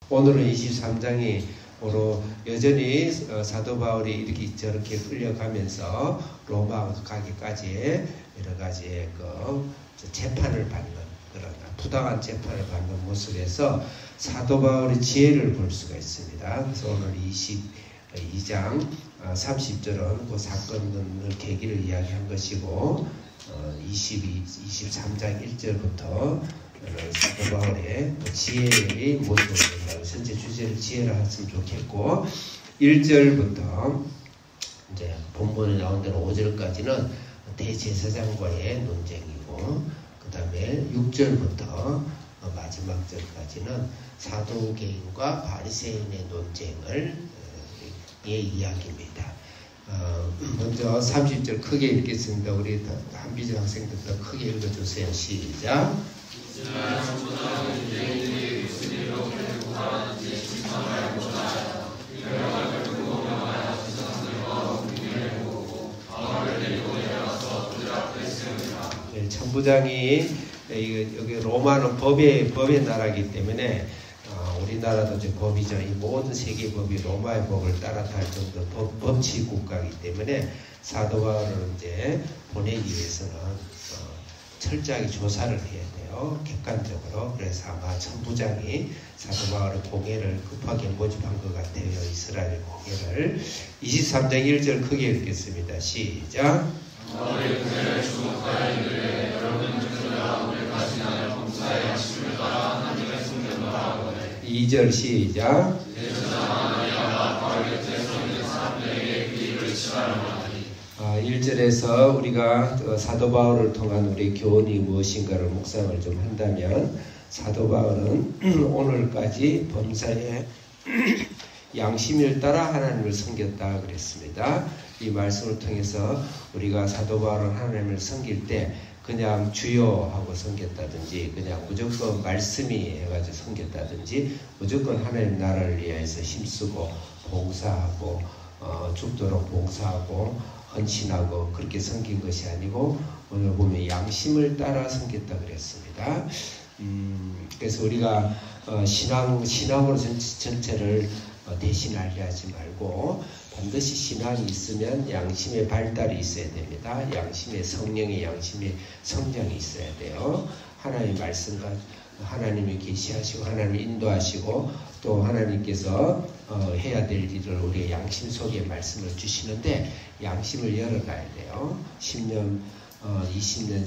오늘은 23장이 로 여전히 사도 바울이 이렇게 저렇게 끌려가면서 로마 가기까지 여러 가지의 재판을 받는 그런 부당한 재판을 받는 모습에서 사도 바울의 지혜를 볼 수가 있습니다. 그래서 오늘 22장 30절은 그 사건을 계기를 이야기한 것이고 23장 1절부터 사도 바울의 지혜의 모습을 전체 주제를 지혜라 했으면 좋겠고 1절부터 이제 본문에 나온 대로 5절까지는 대제사장과의 논쟁이고 그 다음에 6절부터 마지막 절까지는 사두개인과 바리새인의 논쟁을 이야기입니다. 먼저 30절 크게 읽겠습니다. 우리 한비정 학생들도 크게 읽어주세요. 시작. 천부장이 여기 로마는 법의 나라이기 때문에 우리나라도 이제 법이죠. 이 모든 세계 법이 로마의 법을 따라갈 정도 법치 국가이기 때문에 사도 바울을 이제 보내기 위해서는 철저하게 조사를 해야 돼요. 객관적으로. 그래서 아마 천부장이 사도 바울의 공예를 급하게 모집한 것 같아요. 이스라엘 공예를. 23장 1절 크게 읽겠습니다. 시작. 2절 시작. 1절에서 우리가 사도 바울을 통한 우리 교훈이 무엇인가를 묵상을 좀 한다면 사도 바울은 오늘까지 범사에 양심을 따라 하나님을 섬겼다 그랬습니다. 이 말씀을 통해서 우리가 사도 바울은 하나님을 섬길 때 그냥 주여 하고 섬겼다든지 그냥 무조건 말씀이 해가지고 섬겼다든지 무조건 하나님 나라를 위해서 힘쓰고 봉사하고 죽도록 봉사하고 헌신하고 그렇게 섬긴 것이 아니고 오늘 보면 양심을 따라 섬겼다 그랬습니다. 그래서 우리가 신앙으로 전체를 대신하려 하지 말고 반드시 신앙이 있으면 양심의 발달이 있어야 됩니다. 양심의 성령의 양심의 성장이 있어야 돼요. 하나님의 말씀과 하나님이 계시하시고 하나님이 인도하시고 또 하나님께서 해야 될 일을 우리의 양심 속에 말씀을 주시는데 양심을 열어가야 돼요. 10년 20년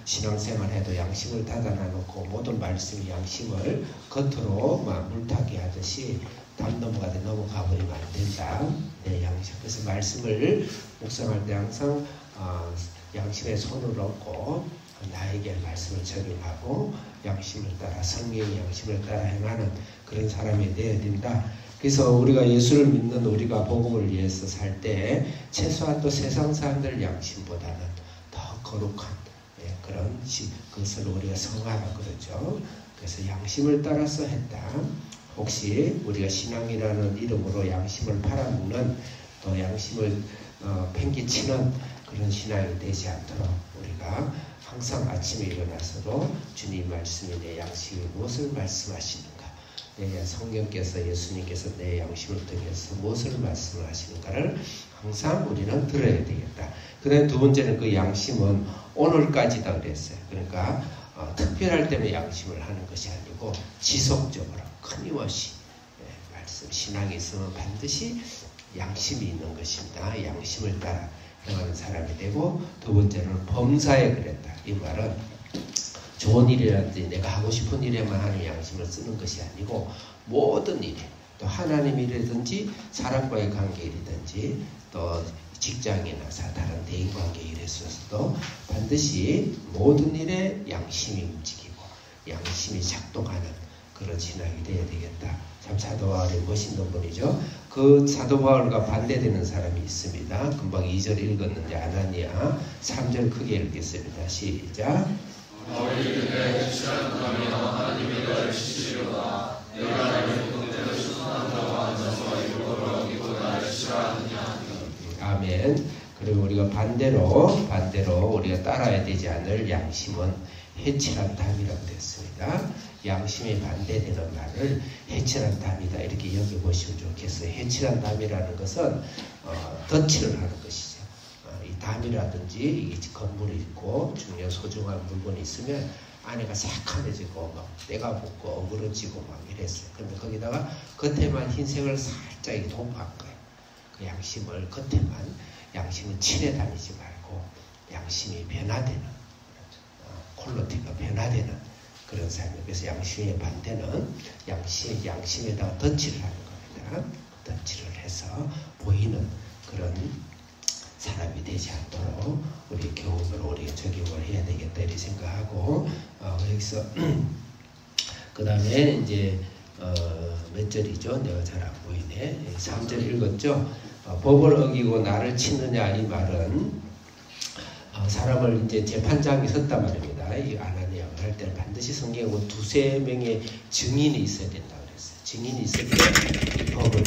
신앙생활 해도 양심을 닫아놔놓고 모든 말씀이 양심을 겉으로 물타기 하듯이 담 넘어가듯 넘어가 버리면 안 된다. 네, 양심. 그래서 말씀을 묵상할 때 항상 양심에 손을 얹고 나에게 말씀을 적용하고 양심을 따라 성령의 양심을 따라 행하는 그런 사람이 되어야 된다. 그래서 우리가 예수를 믿는 우리가 복음을 위해서 살 때 최소한 또 세상 사람들 양심보다는 더 거룩한 그런 그것을 우리가 성화라 그러죠. 그래서 양심을 따라서 했다. 혹시 우리가 신앙이라는 이름으로 양심을 팔아먹는 또 양심을 팽개치는 그런 신앙이 되지 않도록 우리가 항상 아침에 일어나서도 주님 말씀이 내 양심이 무엇을 말씀하시는가 내 성령께서 예수님께서 내 양심을 통해서 무엇을 말씀을 하시는가를 항상 우리는 들어야 되겠다. 그 다음에 두 번째는 그 양심은 오늘까지다 그랬어요. 그러니까 특별할 때는 양심을 하는 것이 아니고 지속적으로 끊임없이 말씀 신앙이 있으면 반드시 양심이 있는 것입니다. 양심을 따라 행하는 사람이 되고 두 번째는 범사에 그랬다. 이 말은 좋은 일이라든지 내가 하고 싶은 일에만 하는 양심을 쓰는 것이 아니고 모든 일에 또 하나님 일이든지 사람과의 관계 일이든지 또 직장이나 다른 대인관계 일에 있어서도 반드시 모든 일에 양심이 움직이고 양심이 작동하는 그런 신앙이 되어야 되겠다. 참 사도 바울이 멋있는 분이죠. 그 사도 바울과 반대되는 사람이 있습니다. 금방 2절 읽었는데 아나니아 3절 크게 읽겠습니다. 시작. 아멘. 그리고 우리가 반대로 우리가 따라야 되지 않을 양심은 해칠한 담이라고 됐습니다. 양심에 반대되는 말을 해칠한 담이다 이렇게 여겨보시면 좋겠어요. 해칠한 담이라는 것은 덧칠을 하는 것이죠. 이 담이라든지 이 건물이 있고 중요한 소중한 물건이 있으면 안에가 새카매지고 막 때가 붙고 어그러지고 막 이랬어요. 근데 거기다가 겉에만 흰색을 살짝 도포한 거예요. 그 양심을 겉에만 양심은 칠해 다니지 말고 양심이 변화되는 퀄리티가 변화되는 그런 삶이에요. 그래서 양심의 반대는 양심에다가 덧칠을 하는 겁니다. 덧칠을 해서 보이는 그런 사람이 되지 않도록 우리 교훈으로 우리가 적용을 해야 되겠다 이렇게 생각하고 여기서 그 다음에 이제 몇 절이죠? 내가 잘 안 보이네. 3절 읽었죠? 법을 어기고 나를 치느냐 이 말은 사람을 이제 재판장이 섰단 말입니다. 이 아나니아가 할 때는 반드시 성경에 두세 명의 증인이 있어야 된다 그랬어요. 증인이 있을 때 이 법을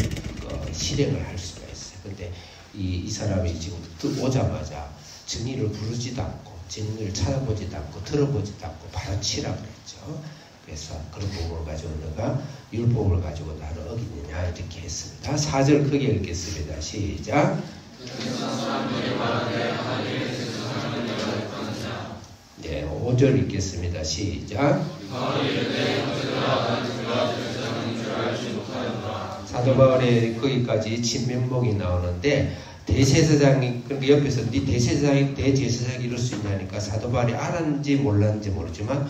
실행을 할 수가 있어요. 근데 이 사람이 지금 오자마자 증인을 부르지도 않고 증인을 찾아보지도 않고 들어보지도 않고 바로 치라고 그랬죠. 그래서 그런 부분을 가지고 너가 율법을 가지고 나를 어기느냐 이렇게 했습니다. 4절 크게 읽겠습니다. 시작. 네, 5절 읽겠습니다. 시작. 사도 바울의 거기까지 진면목이 나오는데 대제사장이 그러니까 옆에서 네 대제사장이 이럴 수 있냐니까 사도 바울이 알았는지 몰랐는지 모르지만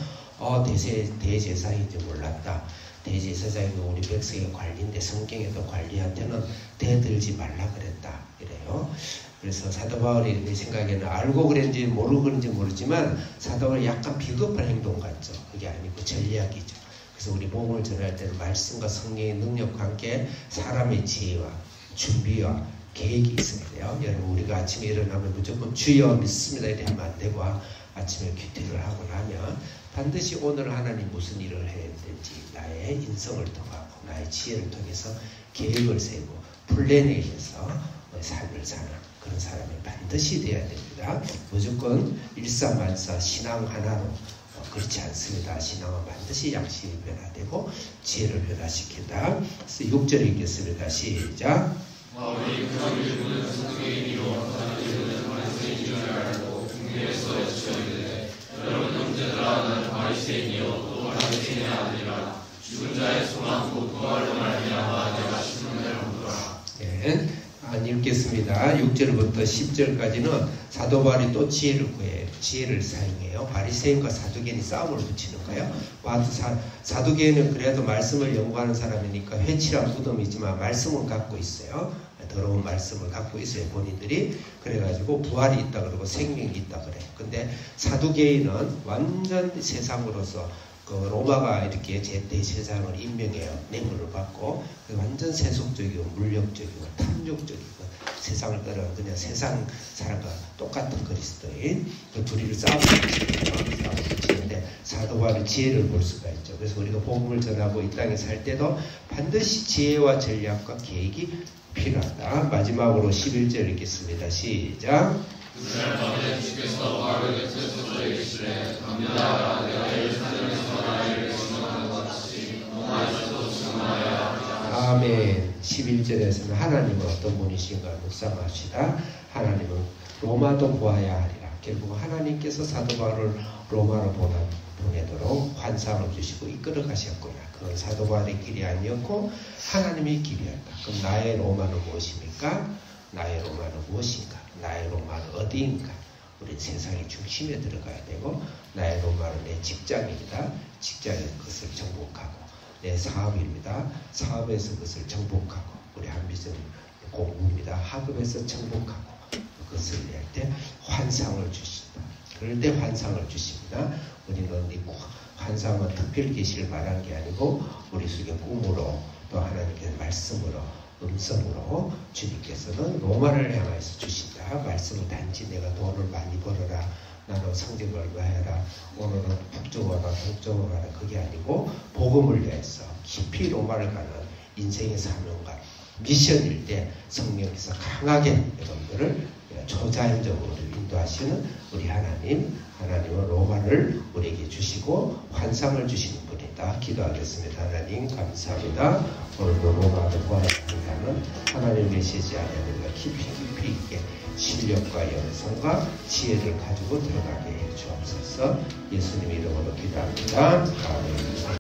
대제사장인지 몰랐다. 대제사장이 우리 백성의 관리인데 성경에도 관리한테는 대들지 말라 그랬다. 이래요. 그래서 사도 바울이 내 생각에는 알고 그랬는지 모르고 그랬는지 모르지만 사도 바울이 약간 비겁한 행동 같죠. 그게 아니고 전략이죠. 그래서 우리 복음을 전할 때는 말씀과 성령의 능력과 함께 사람의 지혜와 준비와 계획이 있어야 돼요. 여러분 우리가 아침에 일어나면 무조건 주여 믿습니다 이렇게 하면 안 되고 아침에 큐티를 하고 나면 반드시 오늘 하나님 무슨 일을 해야 될지 나의 인성을 통하고 나의 지혜를 통해서 계획을 세우고 플랜에 의해서 삶을 사는 그런 사람이 반드시 돼야 됩니다. 무조건 일사만사 신앙 하나로 그렇지 않습니다. 신앙은 반드시 양심이 변화되고 지혜를 변화시킨다. 그래서 6절 읽겠습니다. 시작. 여러분 형제들아 나는 바리새인이요 또 바리새인의 아들이라 죽은 자의 소망 곧 부활로 말미암아 내가 신문을 얻노라. 네, 안 읽겠습니다. 6절부터 10절까지는 사도 바울이 또 지혜를 구해요. 지혜를 사용해요. 바리새인과 사두개인이 싸움을 붙이는 거예요. 사두개인은 그래도 말씀을 연구하는 사람이니까 회칠한 무덤이지만 말씀을 갖고 있어요. 더러운 말씀을 갖고 있어요. 본인들이. 그래가지고 부활이 있다 그러고 생명이 있다 그래요. 근데 사두개인은 완전 세상으로서 그 로마가 이렇게 대제사장을 임명해요. 뇌물을 받고 완전 세속적이고 물력적이고 탐욕적이고 세상을 따라가는 그냥 세상 사람과 똑같은 그리스도인 그 둘이를 싸우는데 사도 바울의 지혜를 볼 수가 있죠. 그래서 우리가 복음을 전하고 이 땅에 살 때도 반드시 지혜와 전략과 계획이 필요하다. 마지막으로 11절 읽겠습니다. 시작. 그날 밤에 주께서 바울에게 흩어져 계시되 갑니다. 내가 예루살렘에서 나를 증언하는 것 같이 로마에서도 증언하여야 하리라. 아멘. 11절에서는 하나님은 어떤 분이신가 묵상합시다. 하나님은 로마도 보아야 하리라. 결국 하나님께서 사도 바울을 로마로 보내도록 환상을 주시고 이끌어 가셨구나. 그건 사도 바울의 길이 아니었고 하나님의 길이었다. 그럼 나의 로마는 무엇입니까? 나의 로마는 무엇인가? 나의 로마는 어디인가? 우리 세상의 중심에 들어가야 되고 나의 로마는 내 직장입니다. 직장에 그것을 정복하고 내 사업입니다. 사업에서 그것을 정복하고 우리 한비전 공부입니다. 학업에서 정복하고 그것을 낼 때 환상을 주신다. 그럴 때 환상을 주십니다. 우리는 이 환상은 특별 계시를 말하는 게 아니고 우리 속에 꿈으로 또 하나님께서 말씀으로 음성으로 주님께서는 로마를 향해서 주신다. 말씀은 단지 내가 돈을 많이 벌어라. 나는 성적을 얼마해라. 오늘은 북쪽으로 가라 동쪽으로 가라. 그게 아니고 복음을 위해서 깊이 로마를 가는 인생의 사명과 미션일 때 성령께서 강하게 여러분들을 초자연적으로 인도하시는 우리 하나님은 로마를 우리에게 주시고 환상을 주시는 분이다. 기도하겠습니다. 하나님 감사합니다. 오늘도 로마를 보아하는 하나님의 메시지 안에 우리가 깊이 있게 실력과 영성과 지혜를 가지고 들어가게 해 주옵소서. 예수님 이름으로 기도합니다. 아멘.